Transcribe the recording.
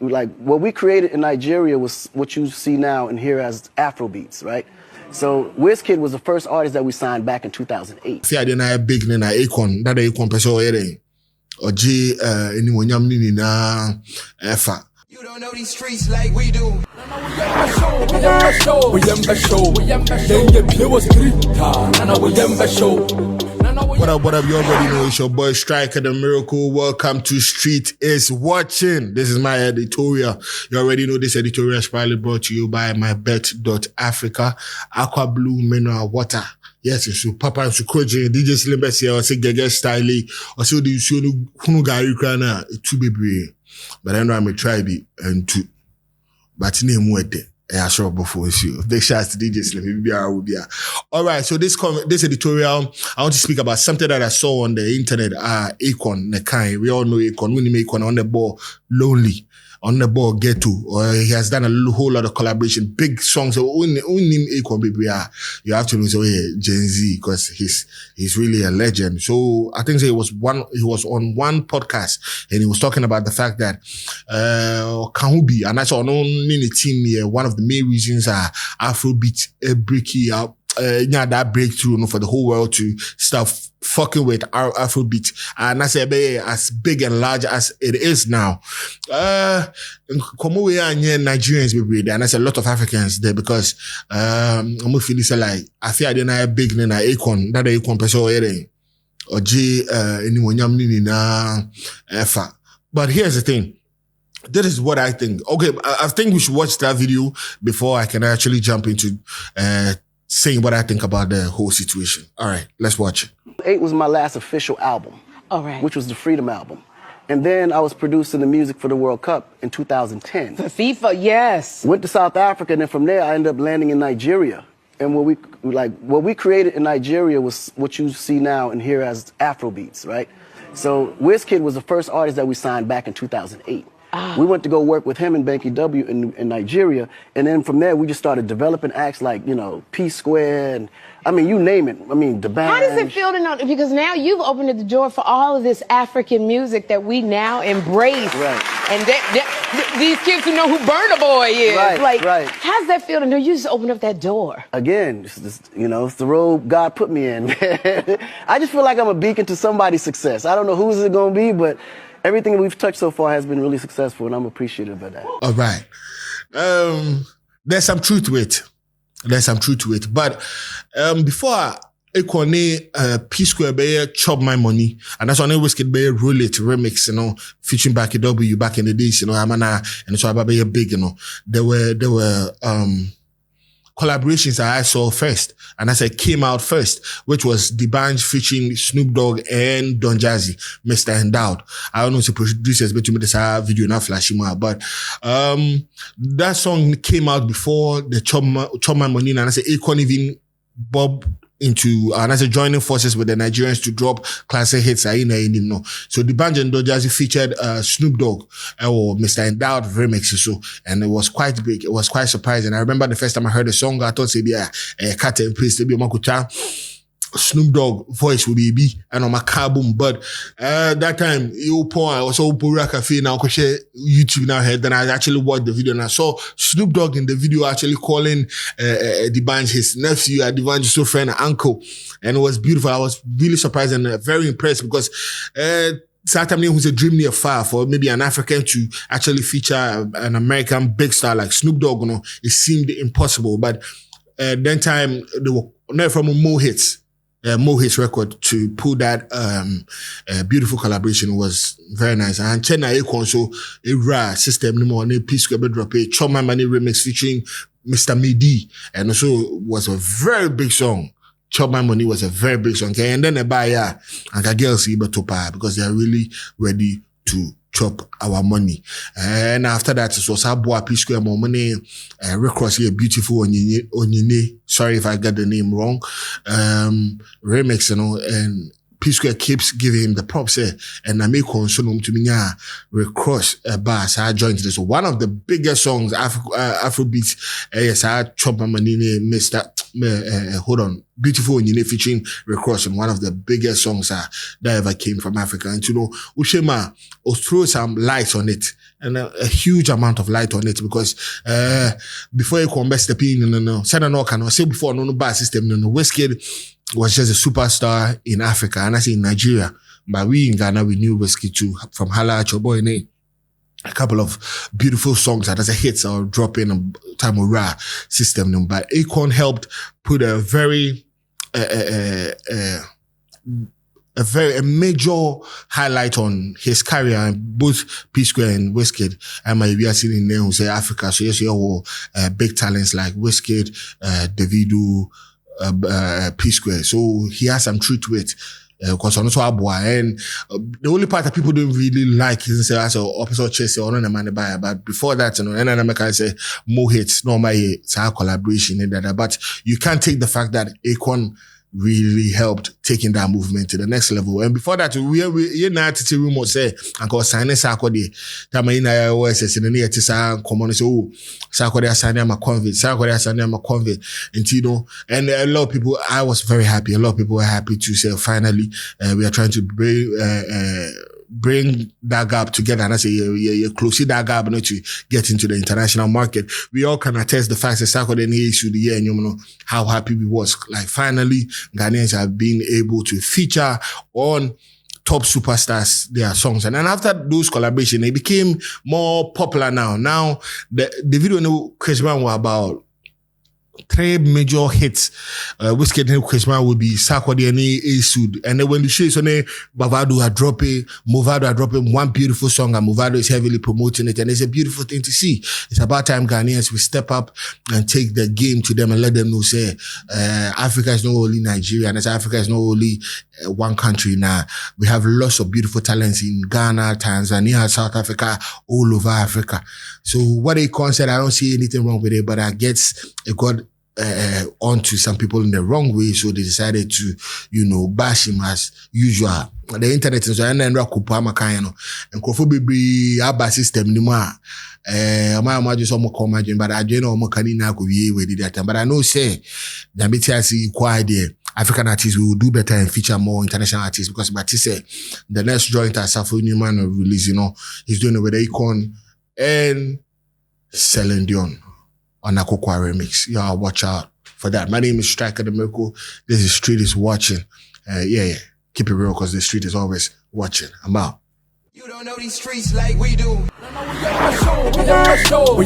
what we created in Nigeria was what you see now and hear as Afrobeats, right? So Wizkid was the first artist that we signed back in 2008. See, I didn't have big name Akon. That Akon person already. Or J anyone yamni na efa. You don't know these streets like we do. What up, you already know it's your boy Striker the Miracle. Welcome to Street is Watching. This is my editorial. You already know this editorial is probably brought to you by mybet.africa, Aqua Blue Mineral Water. Yes, so Papa and Sukoji, DJ Slim Bessie, or say Gege Style, or say the Hunu Gary Krana, to be brave. But I know I'm a tribe and two. But name what day. I sure before you. Big shouts to DJ Slim. All right, so this editorial, I want to speak about something that I saw on the internet. Akon, Nekai. We all know Akon. We name Akon on the ball, lonely. On the ball, Ghetto, or he has done a whole lot of collaboration, big songs. So only Akon, baby, you have to know so Gen Z because he's really a legend. So I think he was on one podcast and he was talking about the fact that Kahubi, and that's on the team here. One of the main reasons are Afrobeat breaking up. That breakthrough for the whole world to start fucking with our Afrobeat. And I say, as big and large as it is now. Nigerians, baby, and that's a lot of Africans there because, I'm feeling so like, I feel I didn't have big name Akon, that Akon person already. Or J, anyone yamni na efa. But here's the thing. This is what I think. Okay, I think we should watch that video before I can actually jump into, saying what I think about the whole situation. All right, let's watch it. 8 was my last official album, all right, which was the Freedom album. And then I was producing the music for the World Cup in 2010. For FIFA, yes. Went to South Africa, and then from there I ended up landing in Nigeria. And what we created in Nigeria was what you see now and hear as Afrobeats, right? So Wizkid was the first artist that we signed back in 2008. We went to go work with him in Banky W in Nigeria, and then from there we just started developing acts like, you know, P Square, and I mean, you name it. I mean, the band. How does it feel to know? Because now you've opened the door for all of this African music that we now embrace. Right. And these kids who know who Burna Boy is. Right. How's that feel to know you just opened up that door? Again, it's the road God put me in. I just feel like I'm a beacon to somebody's success. I don't know who's it going to be, but everything that we've touched so far has been really successful, and I'm appreciative of that. All right. There's some truth to it. But before Akon P Square Bay Chop My Money, and that's on Wizkid Bay Roll It remix, you know, featuring Banky W back in the days, you know, Amana and so about big, you know. There were collaborations that I saw first, and as I came out first, which was the band featuring Snoop Dogg and Don Jazzy, Mr. Endowed. I don't know if the producers, but to me this video not flashing out, but that song came out before the Chop My Money, and I said Akon even bob into and as a joining forces with the Nigerians to drop classic hits. So the band and Don Jazzy featured Snoop Dogg or Mr. Endowed remix, so, and it was quite big. It was quite surprising. I remember the first time I heard the song, I thought cut and paste, maybe Snoop Dogg voice will be and on my car boom, but that time I was so poor cafe now share YouTube now head. Then I actually watched the video and I saw Snoop Dogg in the video actually calling the band his nephew, the band so friend, uncle, and it was beautiful. I was really surprised and very impressed because Saturday who's a dream near far for maybe an African to actually feature an American big star like Snoop Dogg, you know, it seemed impossible. But then time they were not from Mo Hits record to pull that beautiful collaboration was very nice. And Chena Akon so a rare system no more P Square drop a Chop My Money remix featuring Mr. Midi, and also was a very big song. Chop My Money was a very big song. Okay? And then a buyer and girls see but because they are really ready to chop our money. And after that, it was Aboa P Square more money, Recross here, beautiful Onyine. Sorry if I got the name wrong. Remix, you know, and P-Square keeps giving him the props, and I make Akon to me recross bar, so I joined this. So one of the biggest songs, Afrobeat, yes, I chop my money, Mr. Hold on, Beautiful and Unique featuring Recross, and one of the biggest songs that ever came from Africa. And Ushema will throw some light on it, and a huge amount of light on it, because before you come best step in, no, say before no bar system, no, Wizkid was just a superstar in Africa, and I say in Nigeria. But we in Ghana, we knew Wizkid too, from Hala at your boy name. A couple of beautiful songs that as a hits or drop in a time of rap system. But Akon helped put a very a major highlight on his career, both P-Square and Wizkid. And we are seeing in there who say Africa. So yes, you all big talents like Wizkid, Davido, P-Square. So he has some truth to it. Because and the only part that people don't really like is say as opposite chase or on the money buyer. But before that, and then I can say more hits, normal hits, our collaboration and that. But you can't take the fact that Akon really helped taking that movement to the next level. And before that, we now to rumor say and go sign a Sakode. Tamina always in the near to sign common say, oh, Sakode sign a convict, Sakode sign a convict, and and a lot of people. I was very happy. A lot of people were happy to say finally we are trying to bring that gap together, and I say you're closing that gap not to get into the international market. We all can attest the fact that Sakode issued the year, and you know how happy we was. Like finally, Ghanaians have been able to feature on top superstars their songs, and then after those collaborations, they became more popular. Now the video no Chris Brown were about 3 major hits. Wizkid and Chris Brown would be Sakode and Sud. And then when the show is on there, Movado are dropping one beautiful song, and Movado is heavily promoting it. And it's a beautiful thing to see. It's about time Ghanaians will step up and take the game to them and let them know, say, Africa is not only Nigeria, and Africa is not only one country now. We have lots of beautiful talents in Ghana, Tanzania, South Africa, all over Africa. So what Akon said, I don't see anything wrong with it, but I guess it got onto some people in the wrong way, so they decided to, bash him as usual. The internet is and then Rakupama Kayano and Kofobi Abba system Nima. My just almost imagine, but I don't know Mokanina could be with that. But I know say the BTIC quite there. African artists will do better and feature more international artists, because Batiste, the next joint as Safo Newman release, he's doing it with Akon and Celine Dion on a Cocoa remix. Y'all watch out for that. My name is Striker the Miracle. This is Street is watching. Keep it real, because the street is always watching. I'm out. You don't know these streets like we do. We